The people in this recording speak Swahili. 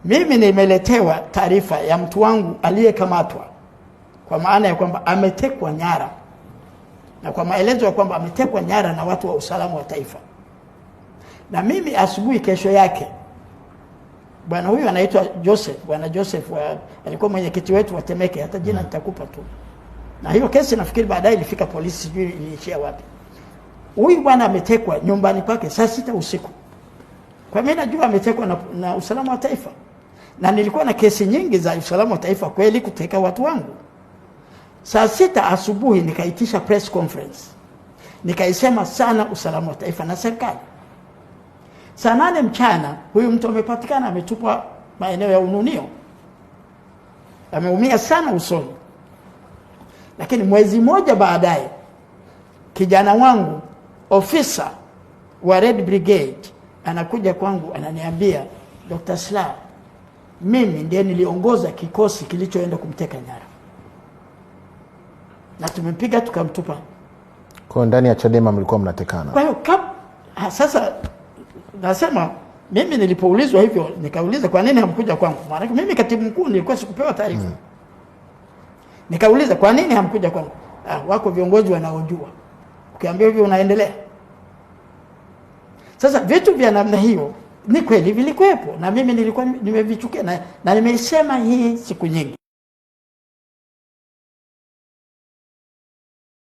Mimi nimeletewa taarifa ya mtu wangu aliyekamatwa, kwa maana ya kwamba ametekwa nyara, na kwa maelezo ya kwamba ametekwa nyara na watu wa usalama wa taifa. Na mimi asubuhi kesho yake, bwana huyu anaitwa Joseph, bwana Joseph alikuwa mwenyekiti wetu wa Temeke, hata jina nitakupa tu. Na hiyo kesi nafikiri baadaye ilifika polisi, sijui iliishia wapi. Huyu bwana ametekwa nyumbani kwake saa 6 usiku. Kwa mimi najua ametekwa na usalama wa taifa. Na nilikuwa na kesi nyingi za usalama wa taifa kweli kuteka watu wangu. Saa 6 asubuhi nikaitisha press conference. Nikaisema sana usalama wa taifa na serikali. Saa 8 mchana huyu mtu amepatikana ametupwa maeneo ya Ununio. Ameumia sana usoni. Lakini mwezi mmoja baadaye kijana wangu ofisa wa Red Brigade anakuja kwangu ananiambia, Dr. Slaa, mimi ndiye niliongoza kikosi kilichoenda kumteka nyara. Na tumempiga tukamtupa. Kwa ndani ya Chadema mlikuwa mnatekana. Kwa hiyo sasa nasema mimi nilipoulizwa hivyo nikauliza kwa nini hamkuja kwangu? Maana mimi katibu mkuu nilikuwa sikupewa taarifa. Nikauliza kwa nini hamkuja kwangu? Wako viongozi wanaojua. Ukiambia hivyo unaendelea. Sasa vitu vya namna hiyo ni kweli vilikuwepo na mimi nilikuwa nimevichukia na nimeisema hii siku nyingi.